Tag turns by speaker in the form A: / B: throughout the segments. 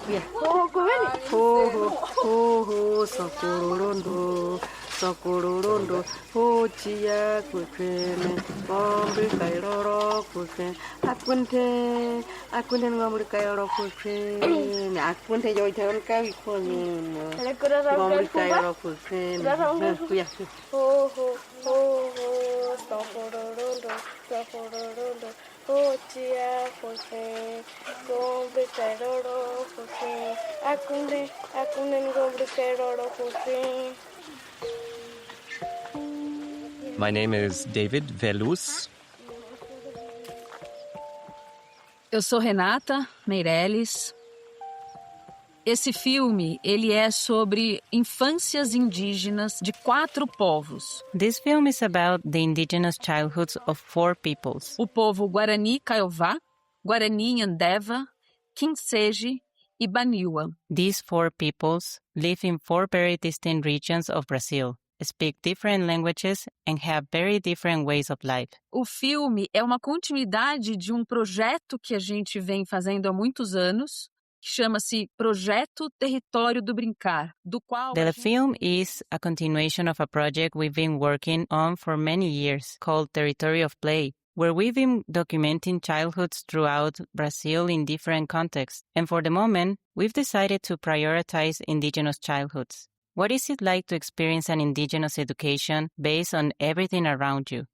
A: Yeah. Ho, socorrondo, ho, chia, kukwene, ngombe, kairoro, kukwene, akunte, ngombe, kairoro, kukwene, akunte, joitan, kavikone, ngombe, kairoro, kukwene, yeah. Ho, socorrondo, ho, chia, kukwene, ngombe, kairoro, kukwene, akunte, ngombe, kairoro, kukwene.
B: My name is David Vêluz.
C: Eu sou Renata, Mireilles. Esse filme, ele é sobre infâncias indígenas de 4 povos.
D: This film is about the indigenous childhoods of 4 peoples.
C: O povo Guarani Kaiowá, Guarani Ñandeva, Khisêtjê e Baniwa.
D: These 4 peoples live in 4 very distinct regions of Brazil, speak different languages, and have very different ways of life.
C: O filme é uma continuidade de um projeto que a gente vem fazendo há muitos anos, que chama-se Projeto Território do Brincar, do qual...
D: The film is a continuation of a project we've been working on for many years, called Territory of Play, where we've been documenting childhoods throughout Brazil in different contexts. And for the moment, we've decided to prioritize indigenous childhoods. What is it like to experience an indigenous education based on everything around you?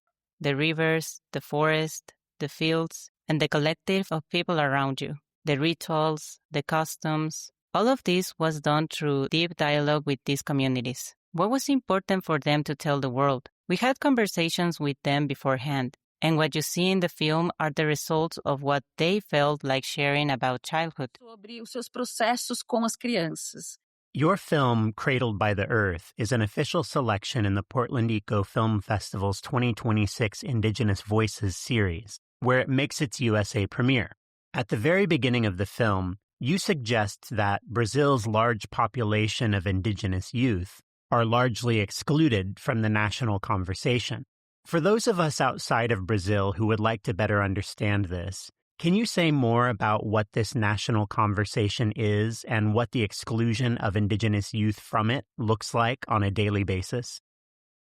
D: The rivers, the forest, the fields, and the collective of people around you. The rituals, the customs, all of this was done through deep dialogue with these communities. What was important for them to tell the world? We had conversations with them beforehand, and what you see in the film are the results of what they felt like sharing about childhood.
C: Sobre os seus processos com as crianças.
E: Your film, Cradled by the Earth, is an official selection in the Portland Eco Film Festival's 2026 Indigenous Voices series, where it makes its USA premiere. At the very beginning of the film, you suggest that Brazil's large population of indigenous youth are largely excluded from the national conversation. For those of us outside of Brazil who would like to better understand this, can you say more about what this national conversation is and what the exclusion of indigenous youth from it looks like on a daily basis?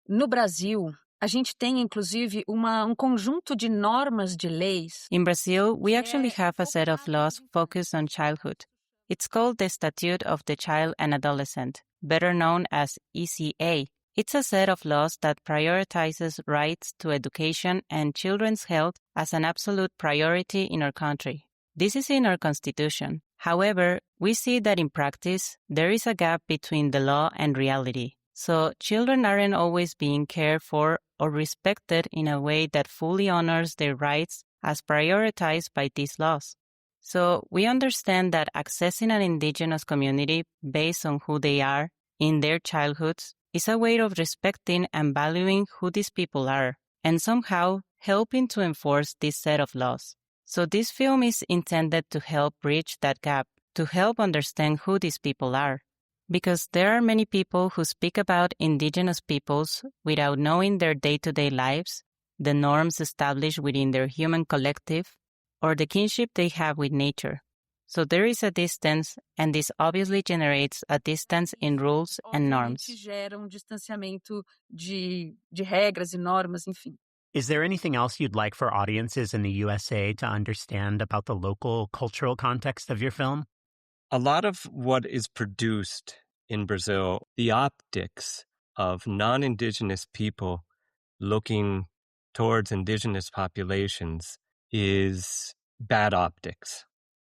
C: No Brasil, a gente tem, inclusive, conjunto de normas de leis.
D: In Brazil, we actually have a set of laws focused on childhood. It's called the Statute of the Child and Adolescent, better known as ECA. It's a set of laws that prioritizes rights to education and children's health as an absolute priority in our country. This is in our constitution. However, we see that in practice, there is a gap between the law and reality. So children aren't always being cared for or respected in a way that fully honors their rights as prioritized by these laws. So we understand that accessing an indigenous community based on who they are in their childhoods is a way of respecting and valuing who these people are, and somehow helping to enforce this set of laws. So this film is intended to help bridge that gap, to help understand who these people are. Because there are many people who speak about indigenous peoples without knowing their day-to-day lives, the norms established within their human collective, or the kinship they have with nature. So there is a distance, and this obviously generates a distance in rules and norms.
C: Gera distanciamento de regras e normas, enfim.
E: Is there anything else you'd like for audiences in the USA to understand about the local cultural context of your film?
B: A lot of what is produced in Brazil, the optics of non-indigenous people looking towards indigenous populations is bad optics.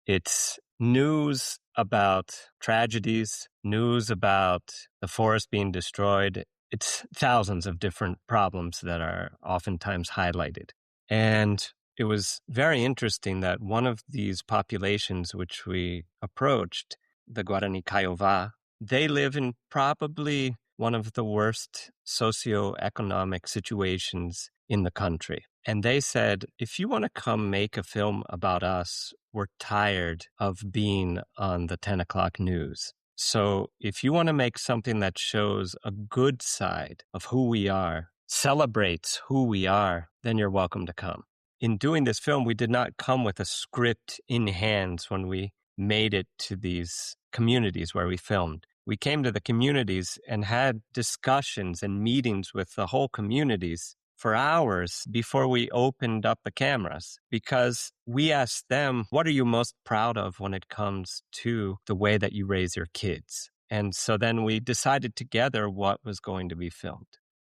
B: It's news about tragedies, news about the forest being destroyed. It's thousands of different problems that are oftentimes highlighted. And it was very interesting that one of these populations which we approached, the Guarani Kaiowá, they live in probably one of the worst socioeconomic situations in the country. And they said, if you want to come make a film about us, we're tired of being on the 10 o'clock news. So if you want to make something that shows a good side of who we are, celebrates who we are, then you're welcome to come. in doing this film, we did not come with a script in hands when we made it to these communities where we filmed. We came to the communities and had discussions and meetings with the whole communities for hours before we opened up the cameras, because we asked them, what are you most proud of when it comes to the way that you raise your kids? And so then we decided together what was going to be filmed.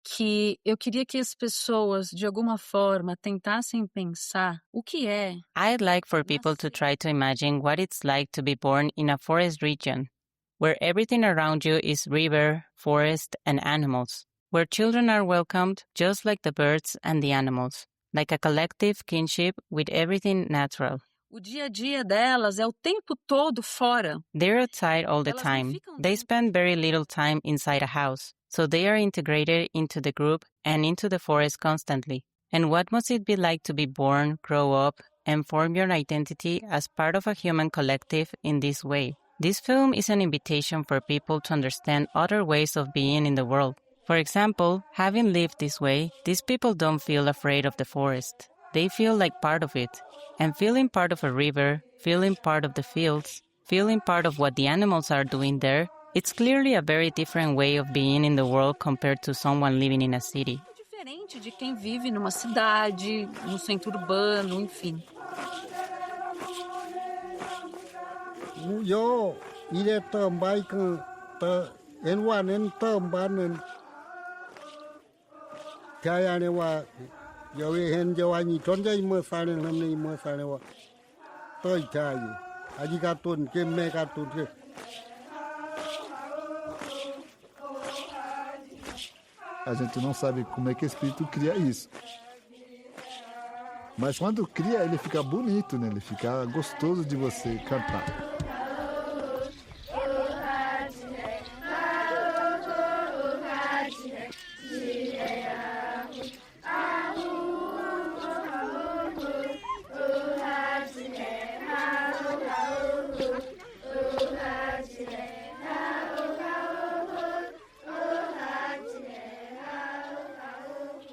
C: Que eu queria que as pessoas, de alguma forma, tentassem pensar o que é.
D: I'd like for people to try to imagine what it's like to be born in a forest region, where everything around you is river, forest, and animals, where children are welcomed just like the birds and the animals, like a collective kinship with everything natural.
C: O dia a dia delas é o tempo todo fora.
D: They're outside all the
C: Elas não
D: time.
C: ficam
D: They
C: dentro.
D: spend very little time inside a house, so they are integrated into the group and into the forest constantly. And what must it be like to be born, grow up, and form your identity as part of a human collective in this way? This film is an invitation for people to understand other ways of being in the world. For example, having lived this way, these people don't feel afraid of the forest. They feel like part of it. And feeling part of a river, feeling part of the fields, feeling part of what the animals are doing there, it's clearly a very different way of being in the world compared to someone living in a city.
C: Diferente de quem vive numa cidade, no centro urbano, enfim.
F: Yo, ile tambay kan ta enwanen tambanen. Kaya ne wa yo hen jo ani tonja imosane namne imosane wa. Toi kai. Aji katun ke me katun ke.
G: A gente não sabe como é que o espírito cria isso. Mas quando cria, ele fica bonito, né? Ele fica gostoso de você cantar.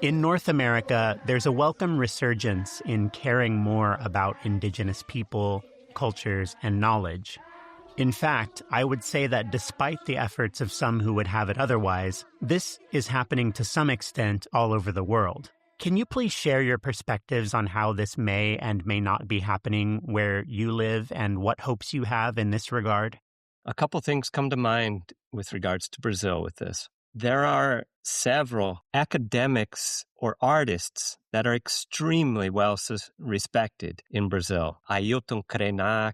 E: In North America, there's a welcome resurgence in caring more about Indigenous people, cultures, and knowledge. In fact, I would say that despite the efforts of some who would have it otherwise, this is happening to some extent all over the world. Can you please share your perspectives on how this may and may not be happening where you live and what hopes you have in this regard?
B: A couple things come to mind with regards to Brazil with this. There are several academics or artists that are extremely well respected in Brazil. Ailton Krenak,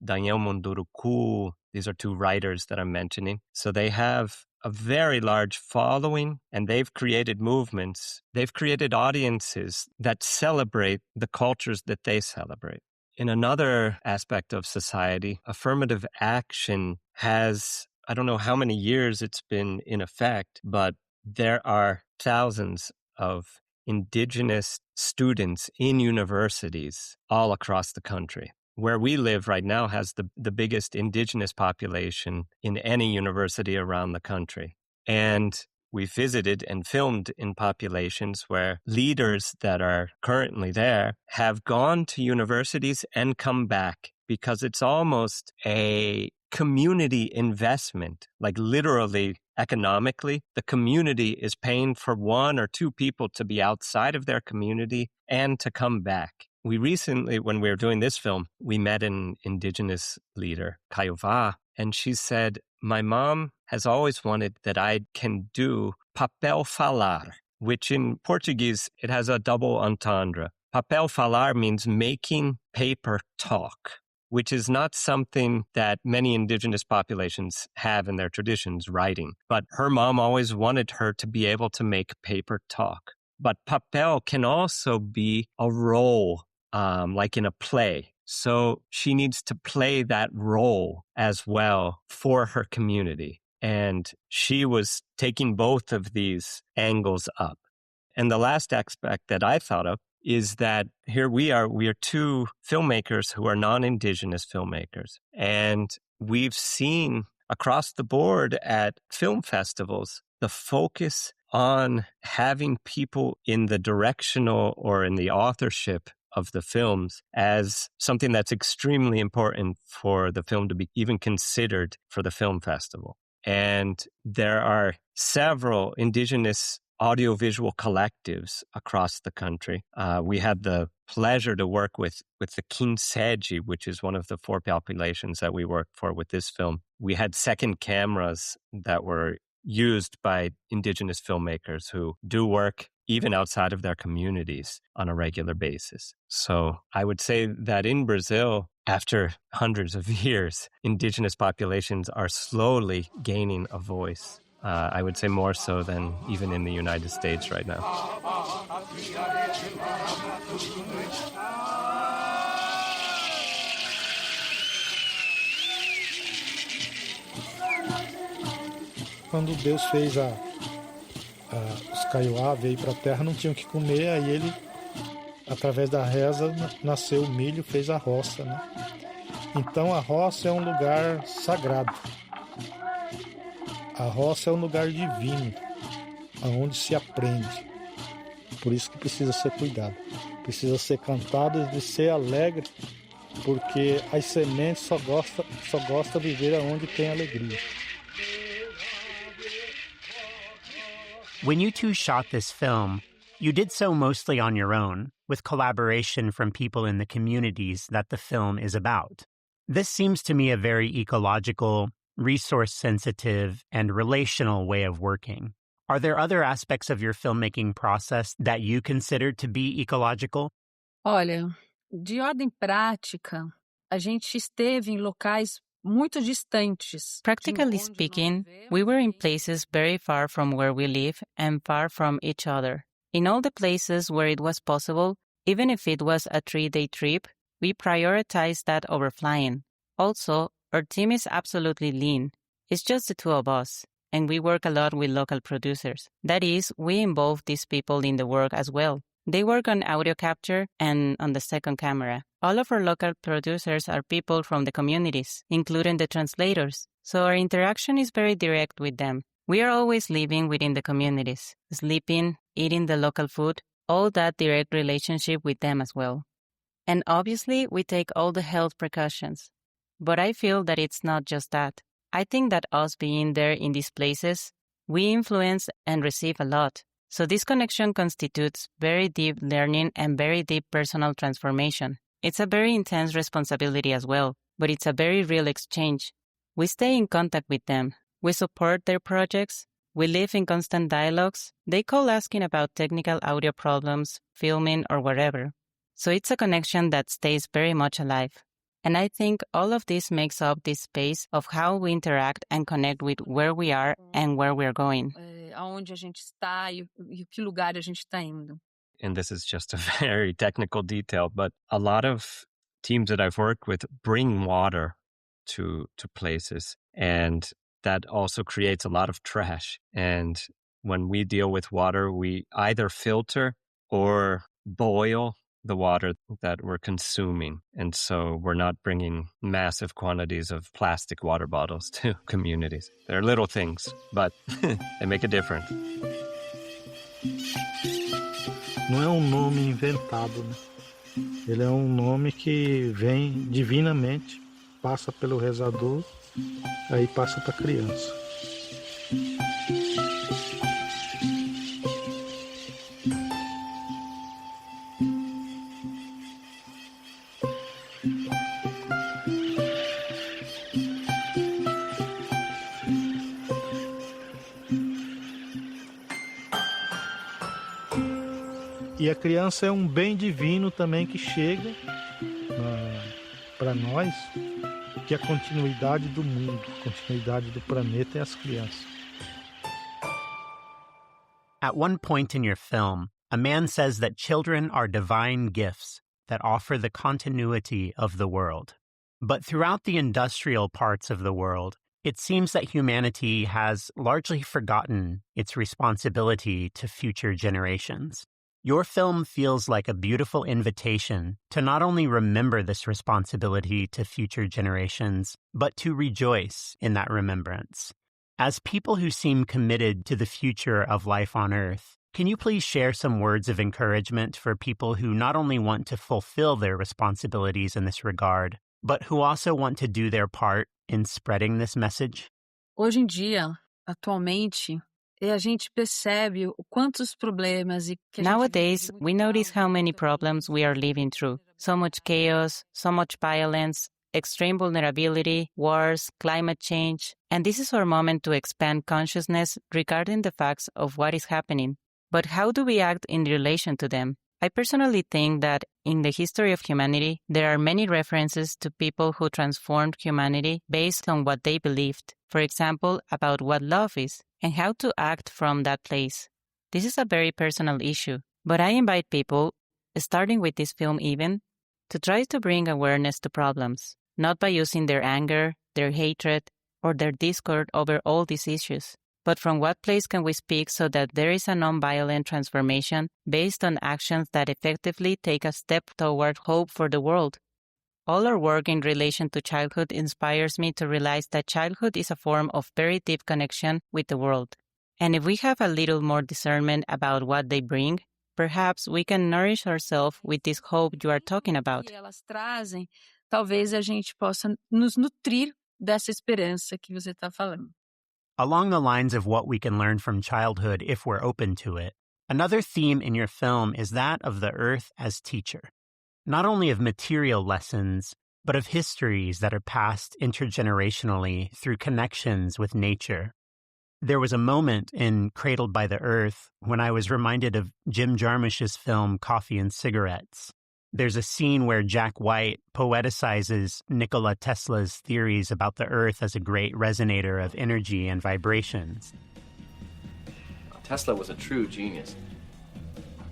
B: Daniel Munduruku, these are two writers that I'm mentioning. So they have a very large following, and they've created movements. They've created audiences that celebrate the cultures that they celebrate. In another aspect of society, affirmative action has, I don't know how many years it's been in effect, but there are thousands of Indigenous students in universities all across the country. Where we live right now has the biggest Indigenous population in any university around the country. And we visited and filmed in populations where leaders that are currently there have gone to universities and come back, because it's almost a community investment, like literally economically. The community is paying for one or two people to be outside of their community and to come back. We recently, when we were doing this film, we met an Indigenous leader, Kaiowá, and she said, my mom has always wanted that I can do papel falar, which in Portuguese, it has a double entendre. Papel falar means making paper talk, which is not something that many Indigenous populations have in their traditions, writing. But her mom always wanted her to be able to make paper talk. But papel can also be a role, like in a play. So she needs to play that role as well for her community. And she was taking both of these angles up. And the last aspect that I thought of is that here we are two filmmakers who are non-Indigenous filmmakers. And we've seen across the board at film festivals the focus on having people in the directional or in the authorship of the films as something that's extremely important for the film to be even considered for the film festival. And there are several indigenous audiovisual collectives across the country. We had the pleasure to work with the Khisêtjê, which is one of the 4 populations that we worked for with this film. We had second cameras that were used by indigenous filmmakers who do work even outside of their communities on a regular basis. So I would say that in Brazil, after hundreds of years, indigenous populations are slowly gaining a voice. I would say more so than even in the United States right now.
H: Quando Deus fez os Kaiowá, veio para a terra, não tinham o que comer, aí ele, através da reza, nasceu o milho, fez a roça, né? Então a roça é um lugar sagrado. A roça é um lugar divino, onde se aprende. Por isso que precisa ser cuidado. Precisa ser cantado e ser alegre, porque as sementes só gosta de viver onde tem alegria.
E: When you two shot this film, you did so mostly on your own, with collaboration from people in the communities that the film is about. This seems to me a very ecological, resource-sensitive, and relational way of working. Are there other aspects of your filmmaking process that you consider to be ecological?
C: Olha, de ordem prática, a gente esteve em locais muito distantes.
D: Practically speaking, we were in places very far from where we live and far from each other. In all the places where it was possible, even if it was a 3-day trip, we prioritized that over flying. Also, our team is absolutely lean. It's just the 2 of us, and we work a lot with local producers. That is, we involve these people in the work as well. They work on audio capture and on the second camera. All of our local producers are people from the communities, including the translators. So our interaction is very direct with them. We are always living within the communities, sleeping, eating the local food, all that direct relationship with them as well. And obviously, we take all the health precautions. But I feel that it's not just that. I think that us being there in these places, we influence and receive a lot. So this connection constitutes very deep learning and very deep personal transformation. It's a very intense responsibility as well, but it's a very real exchange. We stay in contact with them. We support their projects. We live in constant dialogues. They call asking about technical audio problems, filming, or whatever. So it's a connection that stays very much alive. And I think all of this makes up this space of how we interact and connect with where we are and where we're going.
C: Aonde a gente está e que lugar a gente está indo.
B: And this is just a very technical detail, but a lot of teams that I've worked with bring water to places, and that also creates a lot of trash. And when we deal with water, we either filter or boil the water that we're consuming. And so we're not bringing massive quantities of plastic water bottles to communities. They're little things, but they make a difference.
H: Não é um nome inventado, né? Ele é um nome que vem divinamente, passa pelo rezador, aí passa para a criança. E a criança é um bem divino também que chega para nós, que é a continuidade do mundo, a continuidade do planeta é as crianças.
E: At one point in your film, a man says that children are divine gifts that offer the continuity of the world. But throughout the industrial parts of the world, it seems that humanity has largely forgotten its responsibility to future generations. Your film feels like a beautiful invitation to not only remember this responsibility to future generations, but to rejoice in that remembrance. As people who seem committed to the future of life on Earth, can you please share some words of encouragement for people who not only want to fulfill their responsibilities in this regard, but who also want to do their part in spreading this message?
C: Hoje em dia, atualmente, a gente percebe o quantos problemas e que a gente
D: Nowadays,
C: vive muito
D: we notice how many
C: muito
D: problems we are living through. So much chaos, so much violence, extreme vulnerability, wars, climate change. And this is our moment to expand consciousness regarding the facts of what is happening. But how do we act in relation to them? I personally think that in the history of humanity, there are many references to people who transformed humanity based on what they believed. For example, about what love is and how to act from that place. This is a very personal issue, but I invite people, starting with this film even, to try to bring awareness to problems, not by using their anger, their hatred, or their discord over all these issues. But from what place can we speak so that there is a non-violent transformation based on actions that effectively take a step toward hope for the world? All our work in relation to childhood inspires me to realize that childhood is a form of very deep connection with the world. And if we have a little more discernment about what they bring, perhaps we can nourish ourselves with this hope you are talking about.
C: que elas trazem, talvez a gente possa nos nutrir dessa esperança que você está falando.
E: Along the lines of what we can learn from childhood if we're open to it, another theme in your film is that of the earth as teacher. Not only of material lessons, but of histories that are passed intergenerationally through connections with nature. There was a moment in Cradled by the Earth when I was reminded of Jim Jarmusch's film Coffee and Cigarettes. There's a scene where Jack White poeticizes Nikola Tesla's theories about the Earth as a great resonator of energy and vibrations.
I: Tesla was a true genius.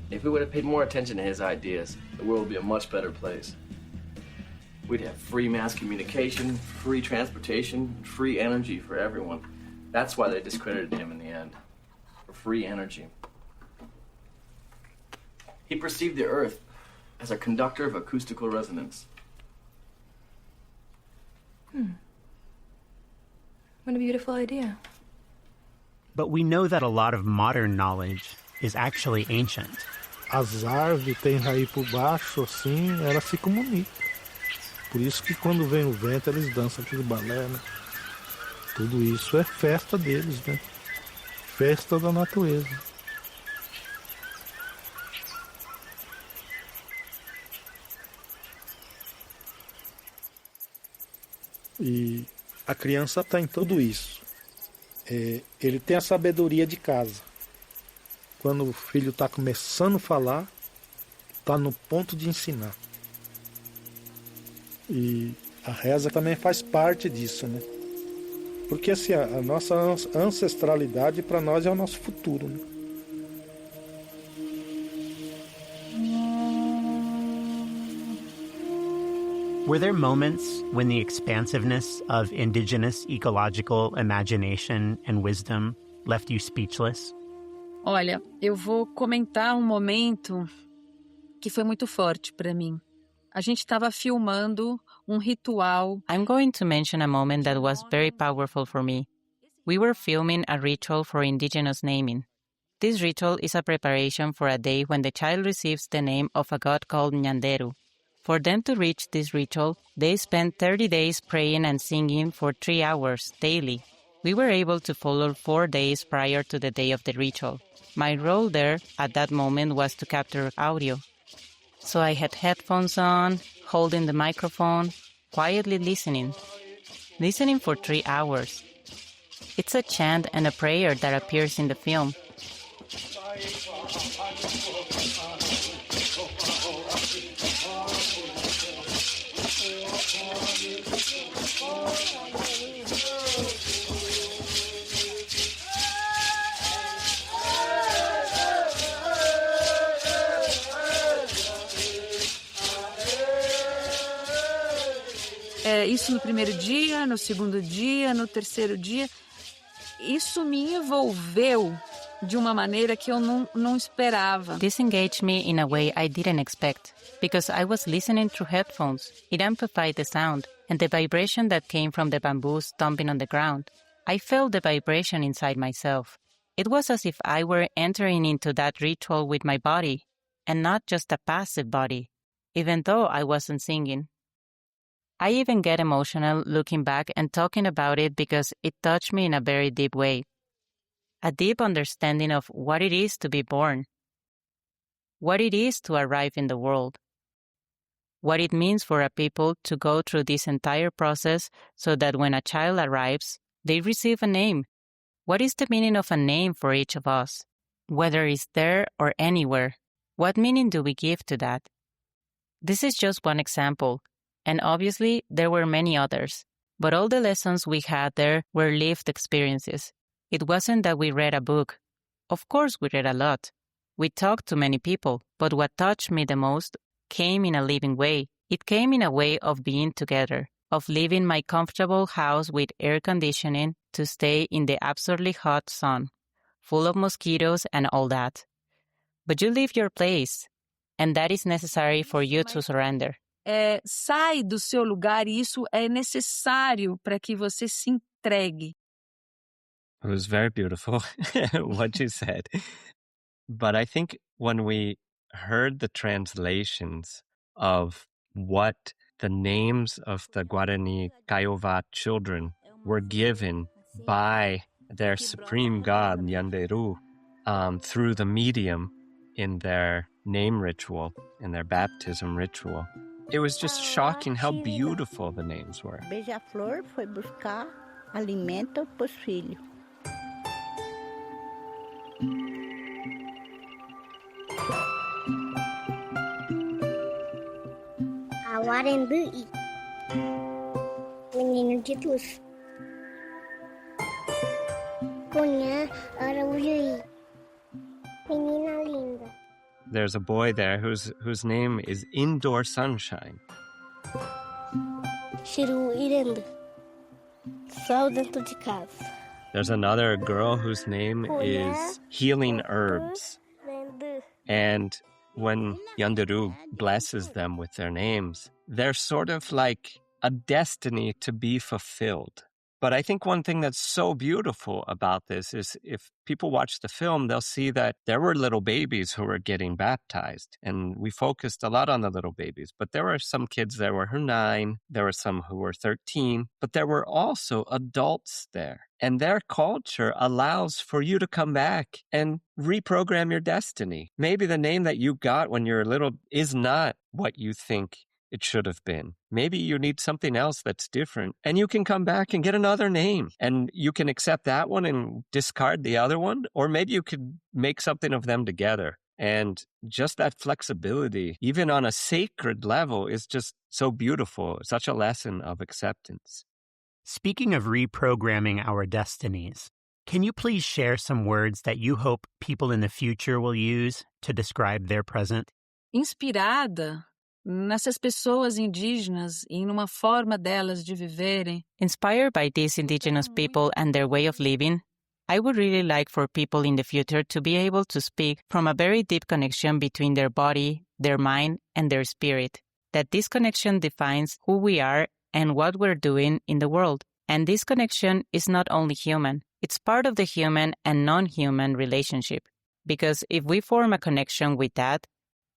I: If we would have paid more attention to his ideas, the world would be a much better place. We'd have free mass communication, free transportation, free energy for everyone. That's why they discredited him in the end, for free energy. He perceived the Earth as a conductor of acoustical resonance.
J: What a beautiful idea.
E: But we know that a lot of modern knowledge is actually ancient.
H: As árvores têm raiz por baixo, assim, elas se comunicam. Por isso que quando vem o vento, eles dançam aquele balé, né? Tudo isso é festa deles, né? Festa da natureza. E a criança está em tudo isso. Ele tem a sabedoria de casa. Quando o filho está começando a falar, está no ponto de ensinar. E a reza também faz parte disso, né? Porque assim, a nossa ancestralidade para nós é o nosso futuro, né?
E: Were there moments when the expansiveness of indigenous ecological imagination and wisdom left you speechless?
C: Olha, eu vou comentar um momento que foi muito forte para mim. A gente estava filmando ritual.
D: I'm going to mention a moment that was very powerful for me. We were filming a ritual for Indigenous naming. This ritual is a preparation for a day when the child receives the name of a god called Ñandeva. For them to reach this ritual, they spent 30 days praying and singing for 3 hours daily. We were able to follow 4 days prior to the day of the ritual. My role there at that moment was to capture audio. So I had headphones on, holding the microphone, quietly listening for 3 hours. It's a chant and a prayer that appears in the film.
C: Isso no primeiro dia, no segundo dia, no terceiro dia. Isso me envolveu de uma maneira que eu não esperava.
D: This engaged me in a way I didn't expect, because I was listening through headphones. It amplified the sound and the vibration that came from the bamboo stomping on the ground. I felt the vibration inside myself. It was as if I were entering into that ritual with my body, and not just a passive body, even though I wasn't singing. I even get emotional looking back and talking about it because it touched me in a very deep way. A deep understanding of what it is to be born, what it is to arrive in the world, what it means for a people to go through this entire process so that when a child arrives, they receive a name. What is the meaning of a name for each of us? Whether it's there or anywhere, what meaning do we give to that? This is just one example, and obviously there were many others, but all the lessons we had there were lived experiences. It wasn't that we read a book. Of course we read a lot. We talked to many people, but what touched me the most came in a living way. It came in a way of being together, of leaving my comfortable house with air conditioning to stay in the absurdly hot sun, full of mosquitoes and all that. But you leave your place, and that is necessary for you to surrender.
C: Sai do seu lugar e isso é necessário para que você se entregue.
B: It was very beautiful what you said. But I think when we heard the translations of what the names of the Guarani Kaiowá children were given by their supreme god, Ñandeva, through the medium in their name ritual, in their baptism ritual, it was just shocking how beautiful the names were.
K: Beija-flor foi buscar alimento pros filhos.
L: Awarendui, menino de luz. Cunha Araújoí, menina linda.
B: There's a boy there whose name is Indoor Sunshine.
L: Chiru Irenda, sol dentro de casa.
B: There's another girl whose name is Healing Herbs. And when Ñandeva blesses them with their names, they're sort of like a destiny to be fulfilled. But I think one thing that's so beautiful about this is if people watch the film, they'll see that there were little babies who were getting baptized. And we focused a lot on the little babies. But there were some kids that were 9, there were some who were 13, but there were also adults there. And their culture allows for you to come back and reprogram your destiny. Maybe the name that you got when you were little is not what you think it should have been. Maybe you need something else that's different, and you can come back and get another name, and you can accept that one and discard the other one, or maybe you could make something of them together. And just that flexibility, even on a sacred level, is just so beautiful. Such a lesson of acceptance.
E: Speaking of reprogramming our destinies, can you please share some words that you hope people in the future will use to describe their present?
C: Inspirada nessas pessoas indígenas e numa forma delas de viverem.
D: Inspired by these indigenous people and their way of living, I would really like for people in the future to be able to speak from a very deep connection between their body, their mind, and their spirit. That this connection defines who we are and what we're doing in the world. And this connection is not only human, it's part of the human and non-human relationship. Because if we form a connection with that,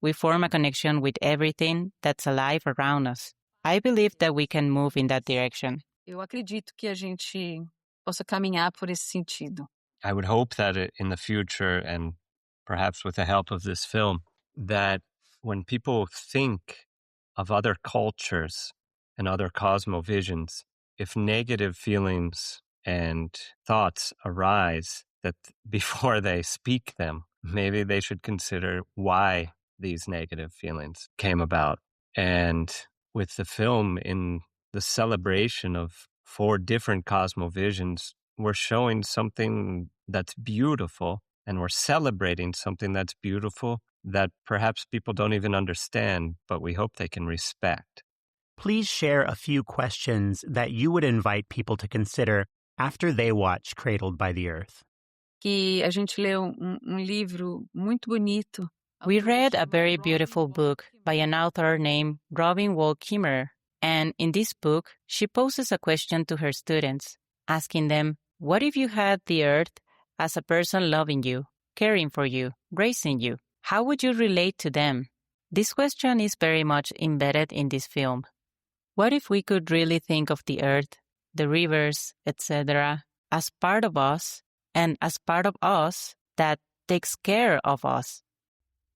D: we form a connection with everything that's alive around us. I believe that we can move in that direction.
C: Eu acredito que a gente possa caminhar por esse sentido.
B: I would hope that in the future, and perhaps with the help of this film, that when people think of other cultures and other cosmovisions, if negative feelings and thoughts arise, that before they speak them, maybe they should consider why these negative feelings came about. And with the film, in the celebration of 4 different cosmovisions, we're showing something that's beautiful, and we're celebrating something that's beautiful that perhaps people don't even understand, but we hope they can respect.
E: Please share a few questions that you would invite people to consider after they watch Cradled by the Earth.
C: Que a gente leu livro muito bonito.
D: We read a very beautiful book by an author named Robin Wall Kimmerer, and in this book, she poses a question to her students, asking them, What if you had the earth as a person loving you, caring for you, raising you? How would you relate to them? This question is very much embedded in this film. What if we could really think of the earth, the rivers, etc., as part of us, and as part of us that takes care of us?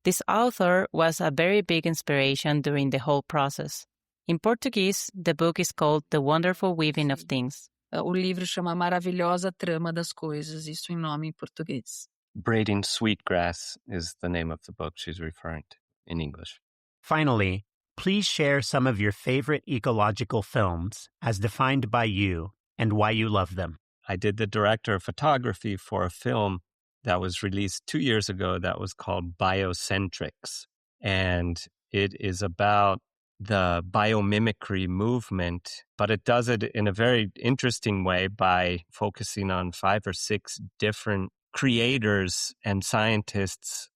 D: This author was a very big inspiration during the whole process. In Portuguese, the book is called The Wonderful Weaving of Things.
C: O livro chama Maravilhosa Trama das Coisas, isso em nome em português.
B: Braiding Sweetgrass is the name of the book she's referring to in English.
E: Finally, please share some of your favorite ecological films as defined by you and why you love them.
B: I did the director of photography for a film that was released 2 years ago that was called Biocentrics. And it is about the biomimicry movement, but it does it in a very interesting way by focusing on 5 or 6 different creators and scientists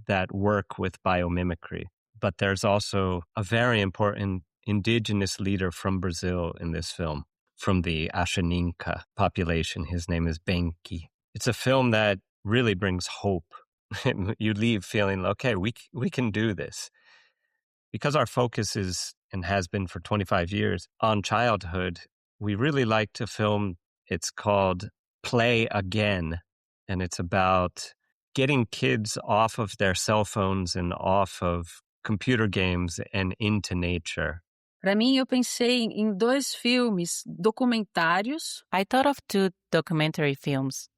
B: that work with biomimicry. But there's also a very important indigenous leader from Brazil in this film, from the Ashaninka population. His name is Benki. It's a film that really brings hope. You leave feeling, okay, we can do this. Because our focus is, and has been for 25 years, on childhood, we really like to film. It's called Play Again, and it's about getting kids off of their cell phones and off of computer games and into nature.
C: Para mim, eu pensei em 2 filmes documentários.
D: I thought of 2 documentary films.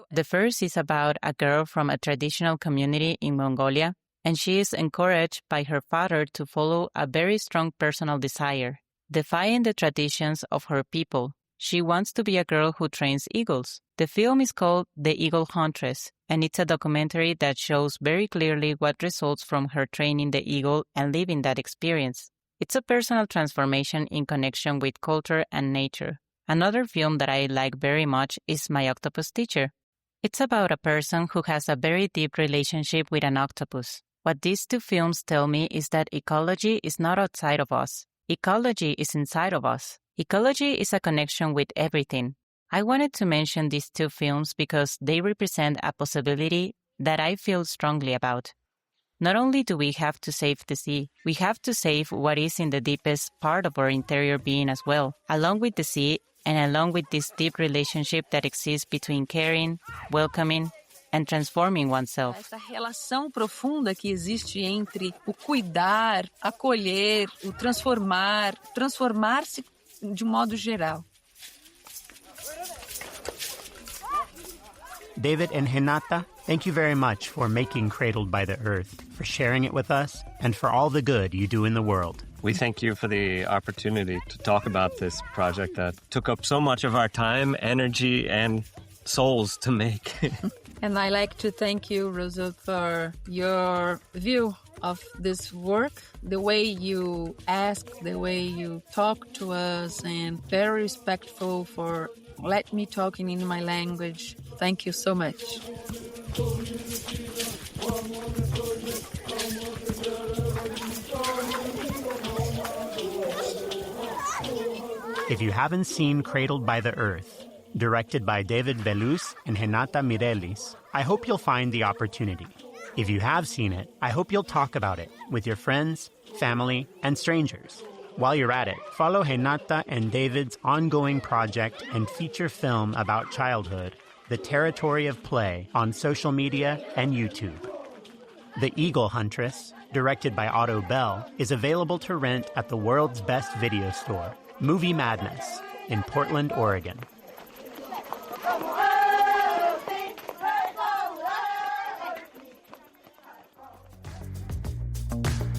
D: The first is about a girl from a traditional community in Mongolia, and she is encouraged by her father to follow a very strong personal desire, defying the traditions of her people. She wants to be a girl who trains eagles. The film is called The Eagle Huntress, and it's a documentary that shows very clearly what results from her training the eagle and living that experience. It's a personal transformation in connection with culture and nature. Another film that I like very much is My Octopus Teacher. It's about a person who has a very deep relationship with an octopus. What these 2 films tell me is that ecology is not outside of us. Ecology is inside of us. Ecology is a connection with everything. I wanted to mention these 2 films because they represent a possibility that I feel strongly about. Not only do we have to save the sea, we have to save what is in the deepest part of our interior being as well, along with the sea and along with this deep relationship that exists between caring, welcoming, and transforming oneself.
C: Essa relação profunda que existe entre o cuidar, acolher, o transformar, transformar-se de modo geral.
E: David and Renata, thank you very much for making Cradled by the Earth, for sharing it with us, and for all the good you do in the world.
B: We thank you for the opportunity to talk about this project that took up so much of our time, energy, and souls to make.
C: And I like to thank you, Rozzell, for your view of this work, the way you ask, the way you talk to us, and very respectful for let me talking in my language. Thank you so much.
E: If you haven't seen Cradled by the Earth, directed by David Vêluz and Renata Mireilles, I hope you'll find the opportunity. If you have seen it, I hope you'll talk about it with your friends, family, and strangers. While you're at it, follow Renata and David's ongoing project and feature film about childhood, The Territory of Play, on social media and YouTube. The Eagle Huntress, directed by Otto Bell, is available to rent at the world's best video store, Movie Madness, in Portland, Oregon.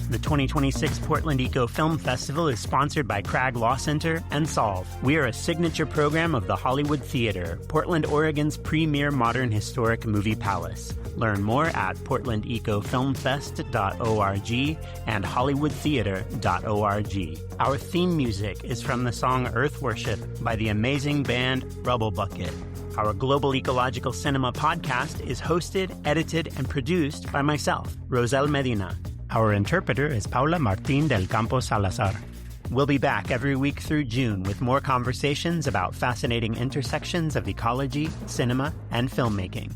E: The 2026 Portland Eco Film Festival is sponsored by Crag Law Center and Solve. We are a signature program of the Hollywood Theater, Portland, Oregon's premier modern historic movie palace. Learn more at portlandecofilmfest.org and hollywoodtheater.org. Our theme music is from the song Earth Worship by the amazing band Rubble Bucket. Our Global Ecological Cinema podcast is hosted, edited, and produced by myself, Rozzell Medina. Our interpreter is Paula Martín del Campo Salazar. We'll be back every week through June with more conversations about fascinating intersections of ecology, cinema, and filmmaking.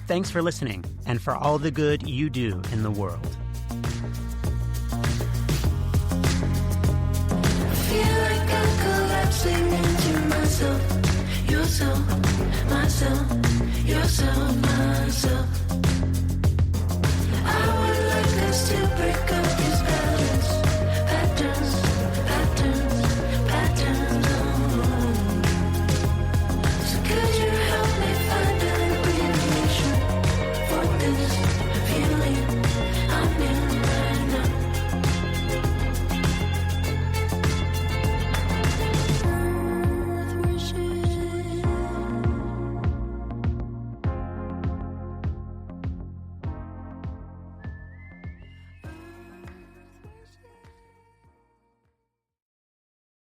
E: Thanks for listening and for all the good you do in the world.
M: I feel like I'm collapsing into myself, yourself, myself, yourself, myself. I would like us to break up.